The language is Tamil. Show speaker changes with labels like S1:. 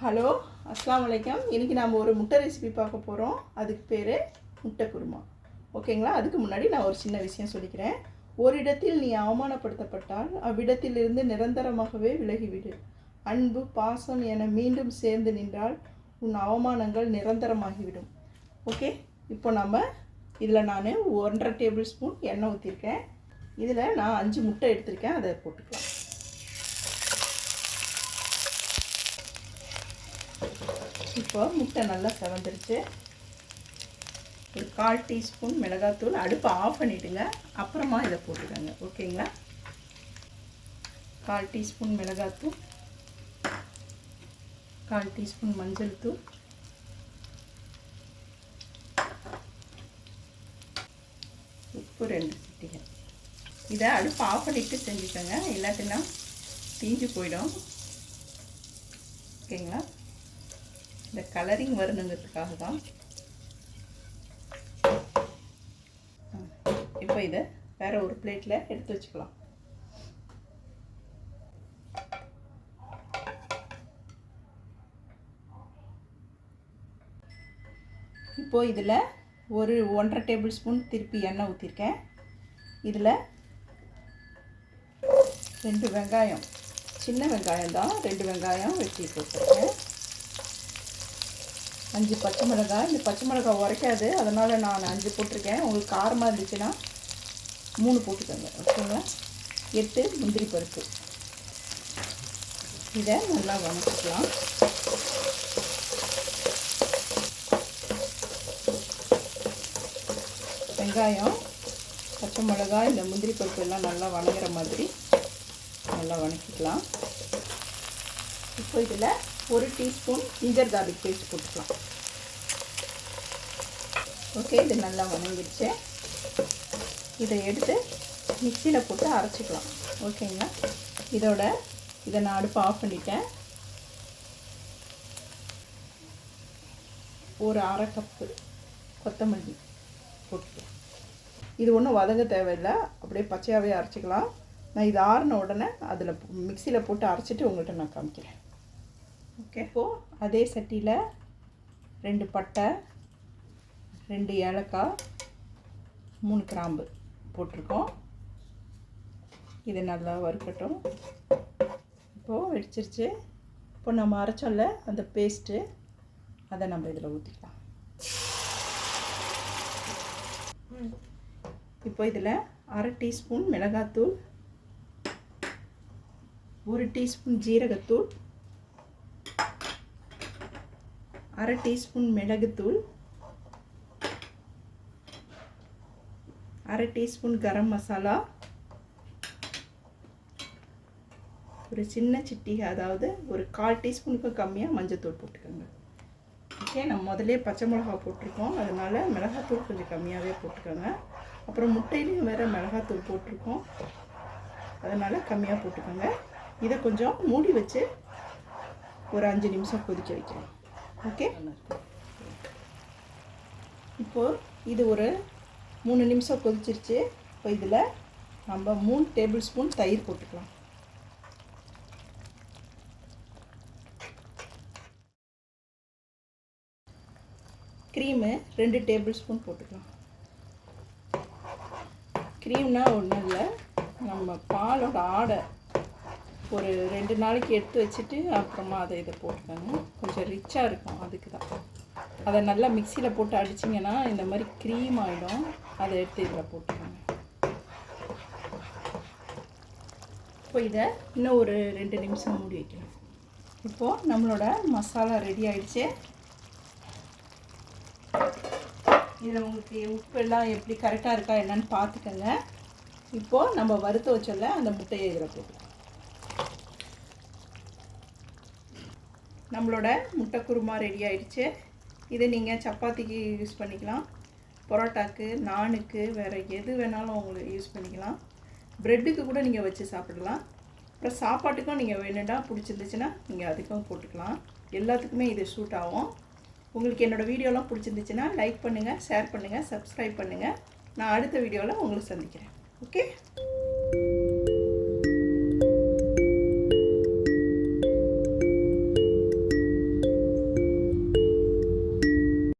S1: ஹலோ, அஸ்ஸலாமு அலைக்கும். இன்றைக்கி நாம் ஒரு முட்டை ரெசிபி பார்க்க போகிறோம். அதுக்கு பேர் முட்டை குருமா. ஓகேங்களா? அதுக்கு முன்னாடி நான் ஒரு சின்ன விஷயம் சொல்லிக்கிறேன். ஓரிடத்தில் நீ அவமானப்படுத்தப்பட்டால் அவ்விடத்திலிருந்து நிரந்தரமாகவே விலகிவிடு. அன்பு, பாசம் என மீண்டும் சேர்ந்து நின்றால் உன் அவமானங்கள் நிரந்தரமாகிவிடும். ஓகே, இப்போ நம்ம இதில் நான் 1.5 டேபிள் ஸ்பூன் எண்ணெய் ஊற்றிருக்கேன். இதில் நான் 5 முட்டை எடுத்திருக்கேன், அதை போட்டுக்கலாம். இப்போ முட்டை நல்லா செவந்துருச்சு. ஒரு 1/4 டீஸ்பூன் மிளகாத்தூள். அடுப்பை ஆஃப் பண்ணிவிடுங்க, அப்புறமா இதை போட்டுக்கோங்க. ஓகேங்களா? 1/4 டீஸ்பூன் மிளகாத்தூள், 1/4 டீஸ்பூன் மஞ்சள் தூள், உப்பு 2 சிட்டிகை. இதை அடுப்பை ஆஃப் பண்ணிவிட்டு செஞ்சுக்கோங்க, இல்லாட்டினா தீஞ்சு போயிடும். ஓகேங்களா? இந்த கலரிங் வரணுங்கிறதுக்காக தான். இப்போ இதை வேறு ஒரு பிளேட்டில் எடுத்து வச்சுக்கலாம். இப்போ இதில் ஒரு 1.5 டேபிள் ஸ்பூன் திருப்பி எண்ணெய் ஊற்றிருக்கேன். இதில் 2 வெங்காயம், சின்ன வெங்காயம் தான், 2 வெங்காயம் வெட்டி போட்டிருக்கேன். 5 பச்சை மிளகாய். இந்த பச்சை மிளகாய் உரைக்காது, அதனால் நான் 5 போட்டிருக்கேன். உங்களுக்கு காரமாக இருந்துச்சுன்னா 3 போட்டுக்கோங்க. ஓகேங்களா? 8 முந்திரி பருப்பு. இதை நல்லா வதக்கிக்கலாம். வெங்காயம், பச்சை மிளகாய், இந்த முந்திரி பருப்பு எல்லாம் நல்லா வதங்குற மாதிரி நல்லா வதக்கிக்கலாம். இப்போ இதில் 1 டீஸ்பூன் ஜிஞ்சர் கார்லிக் பேஸ்ட் போட்டுக்கலாம். ஓகே, இது நல்லா வதங்கிடுச்சு. இதை எடுத்து மிக்சியில் போட்டு அரைச்சிக்கலாம். ஓகேங்களா? இதை நான் அடுப்பை ஆஃப் பண்ணிட்டேன். ஒரு 1/2 கப்பு கொத்தமல்லி போட்டுக்கலாம். இது ஒன்றும் வதங்க தேவையில்லை, அப்படியே பச்சையாகவே அரைச்சிக்கலாம். நான் இது ஆறின உடனே அதில் மிக்சியில் போட்டு அரைச்சிட்டு உங்கள்கிட்ட நான் காமிக்கிறேன். ஓகே, இப்போது அதே சட்டியில் 2 பட்டை, 2 ஏலக்காய், 3 கிராம்பு போட்டிருக்கோம். இது நல்லா வறுக்கட்டும். இப்போது வெடிச்சிருச்சு. இப்போ நம்ம அரைச்சோம்ல அந்த பேஸ்ட்டு, அதை நம்ம இதில் ஊற்றிக்கலாம். இப்போ இதில் 1/2 டீஸ்பூன் மிளகாத்தூள், 1 டீஸ்பூன் ஜீரகத்தூள், 1/2 டீஸ்பூன் மிளகுத்தூள், 1/2 டீஸ்பூன் கரம் மசாலா, ஒரு சின்ன சிட்டிகை, அதாவது ஒரு 1/4 டீஸ்பூனுக்கும் கம்மியாக மஞ்சத்தூள் போட்டுக்கோங்க. ஓகே, நம்ம முதலே பச்சை மிளகா போட்டிருக்கோம், அதனால் மிளகாத்தூள் கொஞ்சம் கம்மியாகவே போட்டுக்கோங்க. அப்புறம் முட்டையிலையும் வேறு மிளகாத்தூள் போட்டிருக்கோம், அதனால் கம்மியாக போட்டுக்கோங்க. இதை கொஞ்சம் மூடி வச்சு ஒரு 5 நிமிஷம் கொதிக்க வைக்கலாம். ஓகே, இப்போது இது ஒரு 3 நிமிஷம் கொதிச்சிருச்சு. இப்போ இதில் நம்ம 3 டேபிள் ஸ்பூன் தயிர் போட்டுக்கலாம். க்ரீமு 2 டேபிள் ஸ்பூன் போட்டுக்கலாம். க்ரீம்னா ஒன்றும் இல்லை, நம்ம பாலோட ஆடை ஒரு 2 நாளைக்கு எடுத்து வச்சுட்டு அப்புறமா இதை போட்டுக்கோங்க. கொஞ்சம் ரிச்சாக இருக்கும், அதுக்கு தான். அதை நல்லா மிக்சியில் போட்டு அடிச்சிங்கன்னா இந்த மாதிரி க்ரீம் ஆகிடும். அதை எடுத்து இதில் போட்டுக்கோங்க. இப்போ இதை இன்னும் ஒரு 2 நிமிஷம் மூடி வைக்கலாம். இப்போது நம்மளோட மசாலா ரெடி ஆகிடுச்சு. இதில் உங்களுக்கு உப்பு எல்லாம் எப்படி கரெக்டாக இருக்கா என்னன்னு பார்த்துக்கோங்க. இப்போது நம்ம வறுத்து வச்சோல்ல அந்த முட்டையை இதில் போட்டுக்கலாம். நம்மளோட முட்டை குருமா ரெடி ஆகிடுச்சு. இதை நீங்கள் சப்பாத்திக்கு யூஸ் பண்ணிக்கலாம், பரோட்டாக்கு, நானுக்கு, வேறு எது வேணாலும் உங்களுக்கு யூஸ் பண்ணிக்கலாம். ப்ரெட்டுக்கு கூட நீங்கள் வச்சு சாப்பிடலாம். அப்புறம் சாப்பாட்டுக்கும் நீங்கள் வேணும்னா பிடிச்சிருந்துச்சுன்னா நீங்கள் அதுக்கும் போட்டுக்கலாம். எல்லாத்துக்குமே இது சூட் ஆகும். உங்களுக்கு என்னோடய வீடியோலாம் பிடிச்சிருந்துச்சுன்னா லைக் பண்ணுங்கள், ஷேர் பண்ணுங்கள், சப்ஸ்கிரைப் பண்ணுங்கள். நான் அடுத்த வீடியோவில் உங்களை சந்திக்கிறேன். ஓகே.